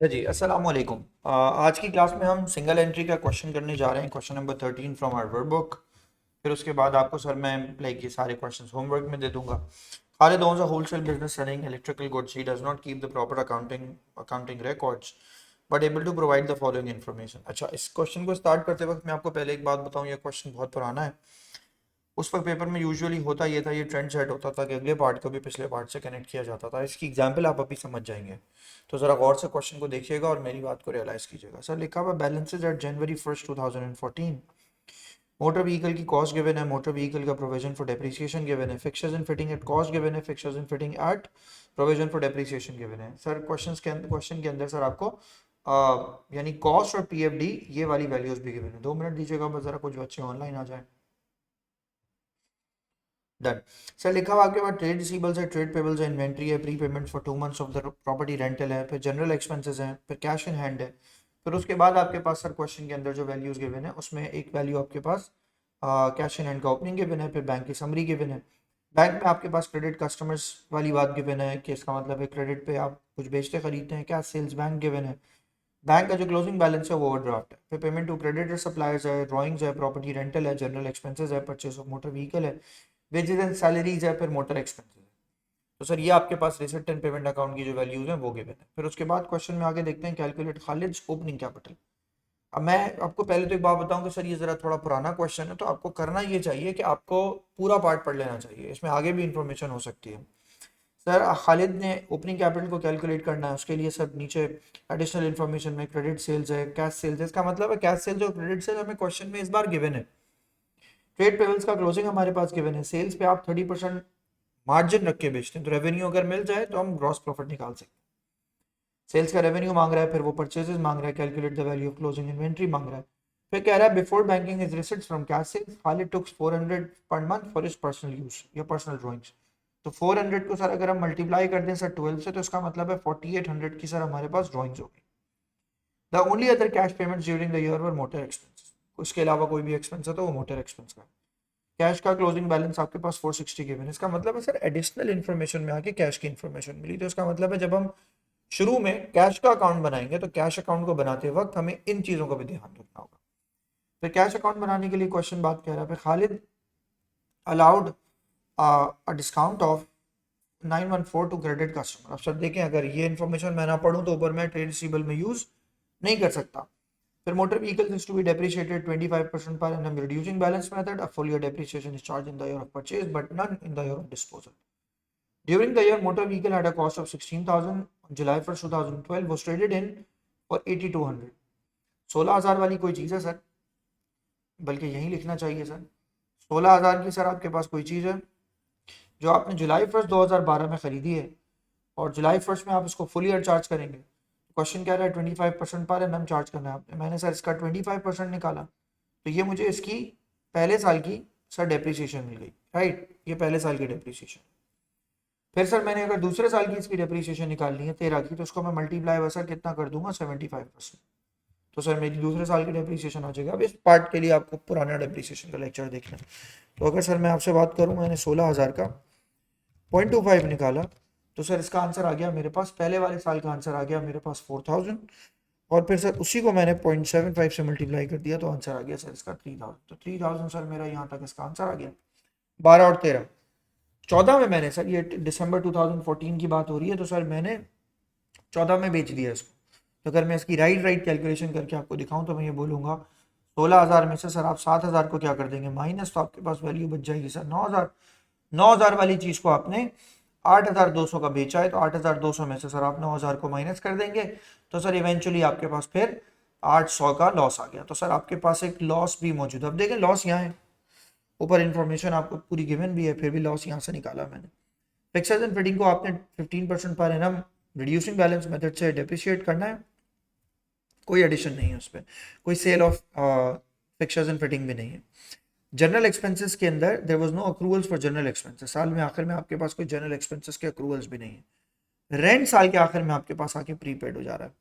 जी अस्सलाम वालेकुम। आज की क्लास में हम सिंगल एंट्री का क्वेश्चन करने जा रहे हैं, question number 13 from our workbook. फिर उसके बाद आपको सर मैं लाइक ये सारे क्वेश्चंस होमवर्क में दे दूंगा। Khalid owns a wholesale business selling electrical goods. He does not keep the proper accounting records, but able to provide the following information. अच्छा, इस क्वेश्चन को स्टार्ट करते वक्त मैं आपको पहले एक बात बताऊं, ये क्वेश्चन बहुत पुराना है। उस वक्त पेपर में यूजुअली होता ये था, ये ट्रेंड सेट होता था कि अगले पार्ट को भी पिछले पार्ट से कनेक्ट किया जाता था। इसकी एग्जांपल आप अभी समझ जाएंगे। तो ज़रा गौर से क्वेश्चन को देखिएगा और मेरी बात को रियलाइज़ कीजिएगा। सर लिखा हुआ balances at January 1st 2014। Motor vehicle की कॉस्ट गिवन है, मोटर व्हीकल का प्रोविजन फॉर डेप्रिसिएशन गिवन है, fixtures and fitting at cost given है, fixtures and fitting at provision for depreciation given है। सर क्वेश्चन के अंदर सर आपको यानी कॉस्ट और पीएफडी ये वाली वैल्यूज भी गिवन है। 2 मिनट दीजिएगा बस, ज़रा कुछ बच्चे ऑनलाइन आ जाए। डन। सर लिखा हुआ आपके पास ट्रेड रिसीवेबल्स है, ट्रेड पेबल्स है, इन्वेंट्री है, pre payment for 2 months of the property rental है, फिर जनरल एक्सपेंसेस हैं, फिर कैश इन हैंड है। फिर उसके बाद आपके पास सर क्वेश्चन के अंदर जो वैल्यूज गिवन है उसमें एक वैल्यू आपके पास कैश इन हैंड का ओपनिंग गिवन है, फिर बैंक की समरी गिवन है। बैंक में आपके पास क्रेडिट कस्टमर्स वाली बात गिवन है कि इसका मतलब है क्रेडिट पे आप कुछ बेचते खरीदते हैं, कैश सेल्स बैंक गिवन है। बैंक का जो क्लोजिंग बैलेंस है वो ओवरड्राफ्ट है। फिर पेमेंट टू क्रेडिटर सप्लायर्स है, ड्राइंग्स है, प्रॉपर्टी रेंटल है, जनरल एक्सपेंसेस है, परचेज ऑफ मोटर व्हीकल है, वेजेस एंड सैलरीज है, फिर मोटर एक्सपेंसेस है। तो सर ये आपके पास रिसिप्ट एंड पेमेंट अकाउंट की जो वैल्यूज हैं वो गिवन है। फिर उसके बाद क्वेश्चन में आगे देखते हैं, कैलकुलेट खालिद ओपनिंग कैपिटल। अब मैं आपको पहले तो एक बात बताऊं कि सर ये जरा थोड़ा पुराना क्वेश्चन है, तो आपको करना ये चाहिए कि आपको पूरा पार्ट पढ़ लेना चाहिए, इसमें आगे भी इंफॉर्मेशन हो सकती है। सर खालिद ने ओपनिंग कैपिटल को कैलकुलेट करना है, उसके लिए सब नीचे एडिशनल इन्फॉर्मेशन में क्रेडिट सेल्स है, कैश सेल्स है। इसका मतलब है कैश सेल्स और क्रेडिट सेल्स हमें क्वेश्चन में इस बार गिवन है। ट्रेड पेबल्स का क्लोजिंग हमारे पास गिवन है। सेल्स पे आप 30% मार्जिन रख के बेचते हैं, तो रेवेन्यू अगर मिल जाए तो हम ग्रॉस प्रॉफिट निकाल सकते हैं। सेल्स का रेवेन्यू मांग रहा है, फिर वो परचेजेस मांग रहा है, calculate the value of closing inventory मांग रहा है। फिर कह रहा है before banking is receipts from cash sales Khalid took 400 per month for his personal use या पर्सनल ड्राइंग्स। तो 400 को सर अगर हम मल्टीप्लाई कर दें सर 12 से, तो इसका मतलब है 4800 की सर हमारे पास ड्राइंग्स होगी। The only other cash payments during the year were motor expenses. उसके अलावा कोई भी एक्सपेंस है तो वो मोटर एक्सपेंस का है। कैश का क्लोजिंग बैलेंस आपके पास 460 गिवन है। इसका मतलब है सर एडिशनल इन्फॉर्मेशन में आके कैश की इन्फॉर्मेशन मिली। तो इसका मतलब है जब हम शुरू में कैश का अकाउंट बनाएंगे तो कैश अकाउंट को बनाते वक्त हमें इन चीज़ों का भी ध्यान रखना होगा। फिर कैश अकाउंट बनाने के लिए क्वेश्चन बात कह रहा है, Khalid allowed a discount of 914 to credit customer. अब सर देखें, अगर ये इन्फॉर्मेशन मैं ना पढ़ूँ तो ऊपर मैं ट्रेड रिसीवेबल में यूज़ नहीं कर सकता। फिर motor vehicles is to be depreciated 25% per annum reducing balance method. A full year depreciation is charged in the year of purchase, but none in the year of disposal. During the year, motor vehicle had a cost of 16,000. On July 1st 2012 was traded in for 8,200. 16,000 वाली कोई चीज़ है sir, बल्कि यही लिखना चाहिए sir. 16,000 की sir आपके पास कोई चीज़ है जो आपने July 1st 2012 में खरीदी है और July 1st में आप इसको फुल ईयर चार्ज करेंगे। क्वेश्चन कह रहा है 25% पर एनम चार्ज करना है आपने। मैंने सर इसका 25% निकाला, तो ये मुझे इसकी पहले साल की सर डेप्रीसिएशन मिल गई। राइट, ये पहले साल की डेप्रीसिएशन। फिर सर मैंने अगर दूसरे साल की इसकी डेप्रीसिएशन निकालनी है 13 की, तो उसको मैं मल्टीप्लाई बस सर कितना कर दूंगा 75%। तो सर मेरी दूसरे साल की डेप्रीसिएशन आ जाएगा। अब इस पार्ट के लिए आपको पुराना डेप्रीसिएशन का लेक्चर देखना है। तो अगर सर मैं आपसे बात करूँ, मैंने 16,000 का 0.25 निकाला, तो सर इसका आंसर आ गया मेरे पास, पहले वाले साल का आंसर आ गया मेरे पास 4,000। और फिर सर उसी को मैंने 0.75 से मल्टीप्लाई कर दिया तो आंसर आ गया सर इसका 3,000। तो 3,000 सर मेरा यहाँ तक इसका आंसर आ गया। 12 और 13, 14 में मैंने सर, ये दिसंबर 2014 की बात हो रही है, तो सर मैंने 14 में बेच दिया इसको। तो अगर मैं इसकी राइट कैलकुलेशन करके आपको दिखाऊं तो मैं ये बोलूँगा 16,000 में से सर आप 7,000 को क्या कर देंगे माइनस, तो आपके पास वैल्यू बच जाएगी सर 9,000। 9,000 वाली चीज़ को आपने 8,200 का बेचा है, तो 8,200 में से सर आप 9,000 को माइनस कर देंगे, तो सर इवेंचुअली आपके पास फिर 800 का लॉस आ गया। तो सर आपके पास एक लॉस भी मौजूद है। अब देखें लॉस यहाँ है, ऊपर इन्फॉर्मेशन आपको पूरी गिवन भी है, फिर भी लॉस यहाँ से निकाला मैंने। फिक्सर्स एंड फिटिंग को आपने 15% per annum reducing balance method से डिप्रिशिएट करना है। कोई एडिशन नहीं है उस पर, कोई sale of fixtures and fitting भी नहीं है। जनरल एक्सपेंसेस के अंदर there was no accruals for general expenses. साल में आखिर में आपके पास कोई जनरल एक्सपेंसेस के अक्रूवल्स भी नहीं है। रेंट साल के आखिर में आपके पास आके प्रीपेड हो जा रहा है।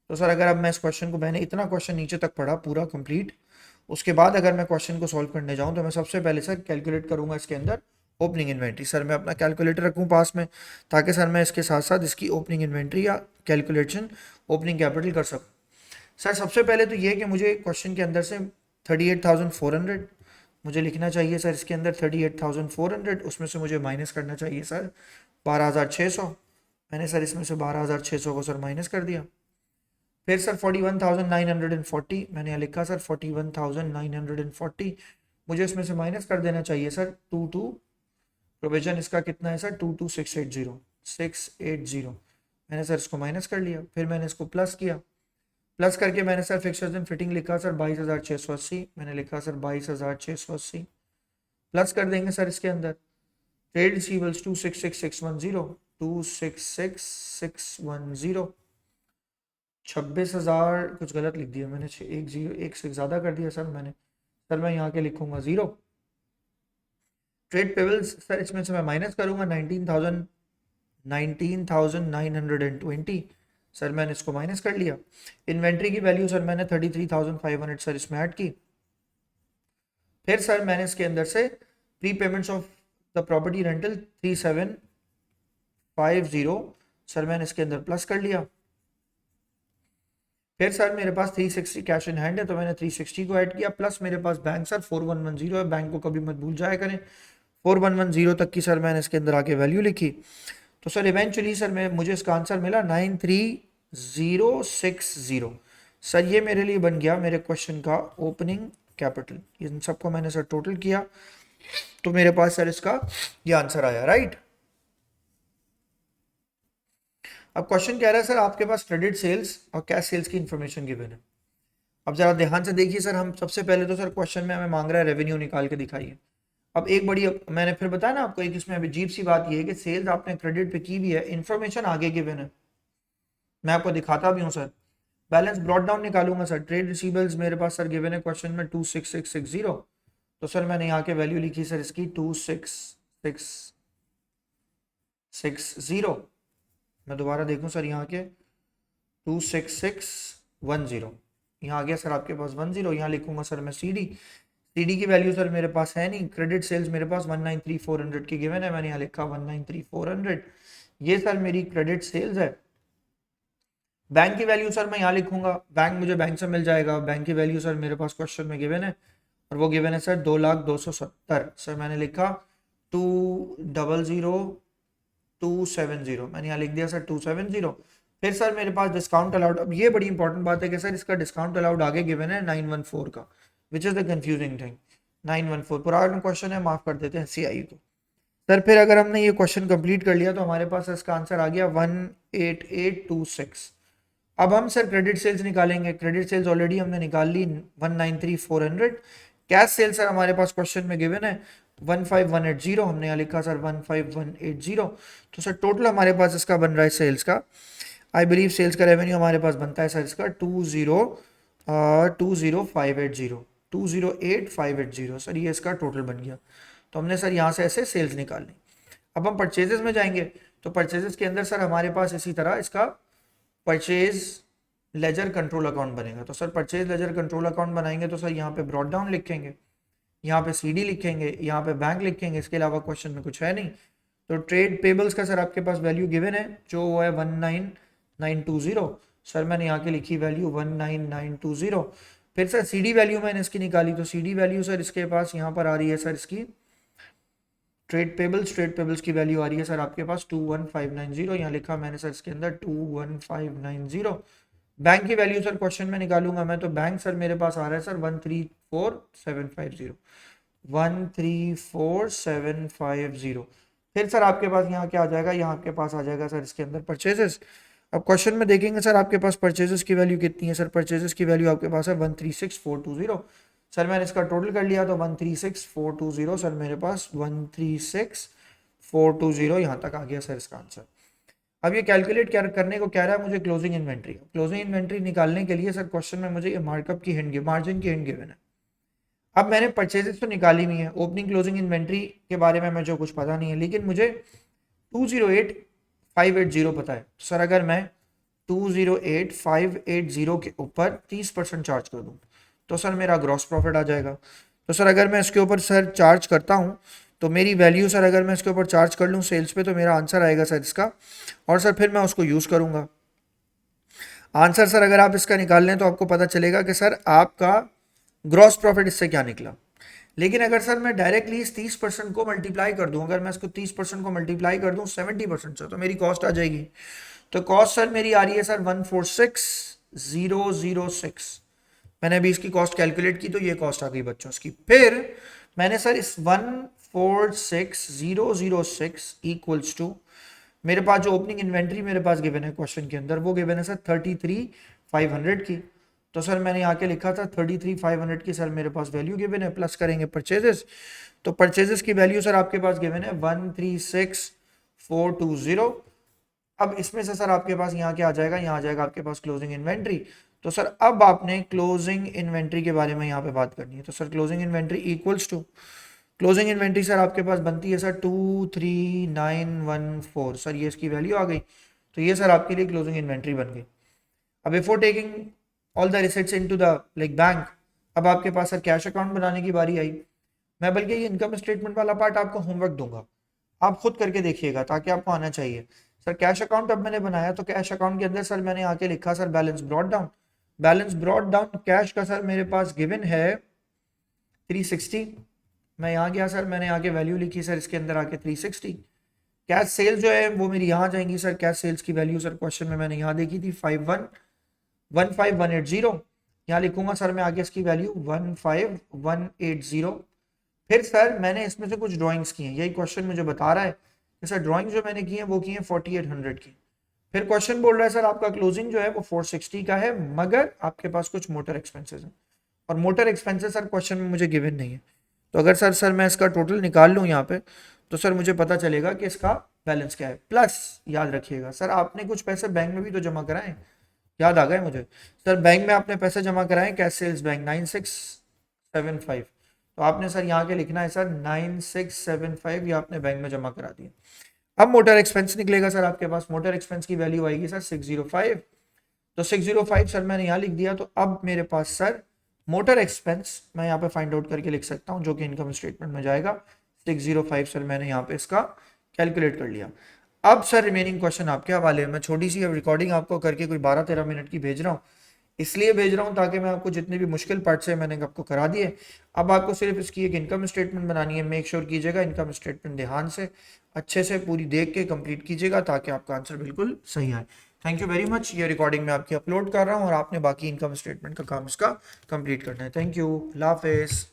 तो सर अगर अब मैं इस क्वेश्चन को, मैंने इतना क्वेश्चन नीचे तक पढ़ा पूरा कंप्लीट, उसके बाद अगर मैं क्वेश्चन को सॉल्व करने जाऊं तो मैं सबसे पहले सर कैलकुलेट करूंगा इसके अंदर ओपनिंग इन्वेंट्री। सर मैं अपना कैलकुलेटर रखूं पास में ताकि सर मैं इसके साथ साथ इसकी ओपनिंग इन्वेंट्री या कैलकुलेशन ओपनिंग कैपिटल कर सकूं। सर सबसे पहले तो ये कि मुझे क्वेश्चन के अंदर से 38,400 मुझे लिखना चाहिए सर, इसके अंदर 38,400, उसमें से मुझे माइनस करना चाहिए सर 12,600। मैंने सर इसमें से 12,600 को सर माइनस कर दिया। फिर सर 41,940 मैंने यहाँ लिखा सर 41,940, मुझे इसमें से माइनस कर देना चाहिए सर 22 प्रोविजन, इसका कितना है सर 22,680 मैंने सर इसको माइनस कर लिया। फिर मैंने इसको प्लस किया, प्लस करके मैंने सर फिक्सर्स एंड फिटिंग लिखा सर 22,680, मैंने लिखा सर 22,680, प्लस कर देंगे सर इसके अंदर ट्रेड रिसीवेबल्स 266,610 266,610 26,000 कुछ गलत लिख दिया मैंने, एक जीरो एक से ज़्यादा कर दिया सर मैंने। सर मैं यहाँ के लिखूंगा 0। ट्रेड पेबल्स सर इसमें से मैं माइनस करूंगा 19,920 सर मैंने इसको माइनस कर लिया। इन्वेंट्री की वैल्यू सर मैंने 33,500 सर इसमें ऐड की। फिर सर मैंने इसके अंदर से pre payments of the property rental 3750 sir मैंने इसके अंदर प्लस कर लिया। फिर सर मेरे पास 360 कैश इन हैंड है तो मैंने 360 को ऐड किया, प्लस मेरे पास बैंक सर 4110 है, बैंक को कभी मत भूल जाया करें। 4110 तक की सर मैंने इसके अंदर आके वैल्यू लिखी। तो सर इवेंचुअली सर मुझे इसका आंसर मिला 93,060। सर ये मेरे लिए बन गया मेरे क्वेश्चन का ओपनिंग कैपिटल। इन सबको मैंने सर टोटल किया तो मेरे पास सर इसका ये आंसर आया, राइट। अब क्वेश्चन कह रहा है सर आपके पास क्रेडिट सेल्स और कैश सेल्स की इंफॉर्मेशन गिवन है। अब जरा ध्यान से देखिए सर, हम सबसे पहले तो सर क्वेश्चन में हमें मांग रहा है रेवेन्यू निकाल के दिखाइए। अब एक बड़ी मैंने फिर बताया ना आपको एक इसमें अजीब सी बात ये है कि सेल्स आपने क्रेडिट पे की भी है, इंफॉर्मेशन आगे गिवन है, मैं आपको दिखाता भी हूँ सर। बैलेंस ब्रॉड डाउन निकालूंगा सर, ट्रेड रिसीवेबल्स मेरे पास सर गिवन है क्वेश्चन में 26660, तो सर मैंने यहाँ के वैल्यू लिखी सर इसकी 26660। मैं दोबारा देखूं सर यहाँ के 26610, यहाँ आ गया सर आपके पास 10, यहाँ लिखूंगा सर मैं सीडी की वैल्यू सर मेरे पास है नहीं, क्रेडिट सेल्स मेरे पास 193,400 की गिवन है, मैंने यहाँ लिखा 193,400, ये सर मेरी क्रेडिट सेल्स है। बैंक की वैल्यू सर मैं यहाँ लिखूंगा, बैंक मुझे बैंक से मिल जाएगा, बैंक की वैल्यू सर मेरे पास क्वेश्चन में गिवन है और वो गिवन है सर 2,02,70, सर मैंने लिखा 2,00,270, मैंने यहाँ लिख दिया सर 270। फिर सर मेरे पास डिस्काउंट अलाउड, अब ये बड़ी इंपॉर्टेंट बात है कि सर इसका डिस्काउंट अलाउड आगे गिवन है 914 का, which is the confusing thing. 914 पुराना क्वेश्चन है, माफ कर देते हैं सीआई को। सर फिर अगर हमने ये क्वेश्चन कंप्लीट कर लिया तो हमारे पास इसका आंसर आ गया 18826। अब हम सर क्रेडिट सेल्स निकालेंगे, क्रेडिट सेल्स ऑलरेडी हमने निकाल ली 193,400। कैश सेल्स सर हमारे पास क्वेश्चन में गिवन है 15,180, हमने यहाँ लिखा सर 15,180, तो सर टोटल हमारे पास इसका बन रहा है सेल्स का, आई बिलीव सेल्स का रेवेन्यू हमारे पास बनता है सर इसका 208,580 सर, ये इसका टोटल बन गया। तो हमने सर यहाँ से ऐसे सेल्स निकाल ली। अब हम परचेजेस में जाएंगे तो परचेजेस के अंदर सर हमारे पास इसी तरह इसका परचेज लेजर कंट्रोल अकाउंट बनेगा। तो sir purchase ledger control account बनाएंगे तो सर यहाँ पे ब्रॉड डाउन लिखेंगे, यहाँ पे सीडी लिखेंगे, यहाँ पे बैंक लिखेंगे, इसके अलावा क्वेश्चन में कुछ है नहीं। तो ट्रेड पेबल्स का सर आपके पास वैल्यू गिवन है जो वो है 19,920, सर मैंने यहाँ की लिखी वैल्यू 19,920। फिर सर सीडी वैल्यू मैंने इसकी निकाली, तो सीडी वैल्यू सर इसके पास यहाँ पर आ रही है सर इसकी ट्रेड पेबल्स की वैल्यू आ रही है सर आपके पास 21,590, यहाँ लिखा मैंने सर इसके अंदर 21,590। बैंक की वैल्यू सर क्वेश्चन में निकालूंगा मैं, तो बैंक सर मेरे पास आ रहा है सर 134,750। फिर सर आपके पास यहाँ क्या आ जाएगा, यहाँ आपके पास आ जाएगा सर इसके अंदर परचेजेस। अब क्वेश्चन में देखेंगे सर आपके पास परचेजेस की वैल्यू कितनी है, सर परचेजेस की वैल्यू आपके पास है 136,420, सर मैंने इसका टोटल कर लिया तो 136,420, सर मेरे पास 136,420 यहाँ तक आ गया सर इसका आंसर। अब ये कैलकुलेट करने को कह रहा है मुझे क्लोजिंग इन्वेंट्री। क्लोजिंग इन्वेंट्री निकालने के लिए सर क्वेश्चन में मुझे ये मार्कअप की हिंट मार्जिन की हिंट गिवन है। अब मैंने परचेजेस तो निकाली हुई है, ओपनिंग क्लोजिंग इन्वेंट्री के बारे में मुझे कुछ पता नहीं है, लेकिन मुझे 208,580 पता है। सर अगर मैं 208,580 के ऊपर 30% चार्ज कर दूं तो सर मेरा ग्रॉस प्रॉफिट आ जाएगा। तो सर अगर मैं इसके ऊपर सर चार्ज करता हूं तो मेरी वैल्यू सर अगर मैं इसके ऊपर चार्ज कर लूँ सेल्स पे तो मेरा आंसर आएगा सर इसका, और सर फिर मैं उसको यूज़ करूँगा। आंसर सर अगर आप इसका निकाल लें तो आपको पता चलेगा कि सर आपका ग्रॉस प्रॉफिट इससे क्या निकला। लेकिन अगर सर मैं डायरेक्टली इस 30% को मल्टीप्लाई कर दूं, अगर मैं इसको 30% को मल्टीप्लाई कर दूं 70% से, तो मेरी कॉस्ट आ जाएगी। तो कॉस्ट सर मेरी आ रही है सर 146006। मैंने अभी इसकी कॉस्ट कैलकुलेट की तो ये कॉस्ट आ गई बच्चों इसकी। फिर मैंने सर इस 146006 इक्वल्स टू, मेरे पास जो ओपनिंग इन्वेंट्री मेरे पास गिवन है क्वेश्चन के अंदर वो गिवन है सर 33,500 की। तो सर मैंने यहाँ के लिखा था 33,500 की सर मेरे पास वैल्यू गिवन है, प्लस करेंगे परचेजेस, तो परचेजेस की वैल्यू सर आपके पास गिवन है 136420। अब इसमें से सर आपके पास यहाँ क्या आ जाएगा, यहाँ आ जाएगा आपके पास क्लोजिंग इन्वेंट्री। तो सर अब आपने क्लोजिंग इन्वेंट्री के बारे में यहाँ पे बात करनी है। तो sir closing inventory equals to, closing inventory sir आपके पास बनती है सर 23914, सर ये इसकी वैल्यू आ गई। तो ये सर आपके लिए क्लोजिंग इन्वेंट्री बन गई। अब before taking all the receipts into the like bank, अब आपके पास सर कैश अकाउंट बनाने की बारी आई। मैं बल्कि ये इनकम स्टेटमेंट वाला पार्ट आपको होमवर्क दूंगा, आप खुद करके देखिएगा ताकि आपको आना चाहिए। सर कैश अकाउंट अब मैंने बनाया तो कैश अकाउंट के अंदर सर मैंने आके लिखा sir balance brought down. Balance brought down cash का सर मेरे पास गिवन है 360। मैं यहाँ गया सर, मैंने आगे वैल्यू लिखी सर इसके अंदर आके 360। कैश सेल्स जो है वो मेरी यहाँ जाएंगी सर, कैश सेल्स की वैल्यू सर क्वेश्चन में मैंने यहाँ देखी थी 51,15180। यहाँ लिखूंगा सर मैं आगे इसकी वैल्यू 15,180। फिर सर मैंने इसमें से कुछ ड्राइंग्स की हैं, यही क्वेश्चन मुझे बता रहा है कि सर ड्राइंग जो मैंने की है वो की है 4800 की। फिर क्वेश्चन बोल रहा है सर आपका क्लोजिंग जो है वो 460 का है, मगर आपके पास कुछ मोटर एक्सपेंसेस हैं, और मोटर एक्सपेंसेस सर क्वेश्चन में मुझे गिवन नहीं है। तो अगर सर मैं इसका टोटल निकाल लूँ यहाँ पे तो सर मुझे पता चलेगा कि इसका बैलेंस क्या है। प्लस याद रखिएगा सर आपने कुछ पैसे बैंक में भी तो जमा कराए, याद आ गए मुझे। सर बैंक में आपने पैसे जमा कराए, कैश सेल्स बैंक 9675, तो आपने सर यहाँ के लिखना है सर 9675, ये आपने बैंक में जमा करा दिया। अब मोटर एक्सपेंस निकलेगा सर आपके पास, मोटर एक्सपेंस की वैल्यू आएगी सर 605। तो 605 सर मैंने यहाँ लिख दिया। तो अब मेरे पास सर मोटर एक्सपेंस मैं यहाँ पे फाइंड आउट करके लिख सकता हूँ जो कि इनकम स्टेटमेंट में जाएगा 605। सर मैंने यहाँ पे इसका कैलकुलेट कर लिया। अब सर रिमेनिंग क्वेश्चन आपके हवाले, मैं छोटी सी रिकॉर्डिंग आपको करके कोई 12-13 मिनट की भेज रहा हूँ, इसलिए भेज रहा हूँ ताकि मैं आपको जितने भी मुश्किल पार्ट्स है मैंने आपको करा दिए। अब आपको सिर्फ इसकी एक इनकम स्टेटमेंट बनानी है। मेक श्योर कीजिएगा इनकम स्टेटमेंट ध्यान से अच्छे से पूरी देख के कंप्लीट कीजिएगा ताकि आपका आंसर बिल्कुल सही आए। Thank you very much. ये रिकॉर्डिंग मैं आपकी अपलोड कर रहा हूँ और आपने बाकी इनकम स्टेटमेंट का काम इसका कंप्लीट करना है। थैंक यू, अल्लाह हाफिज़।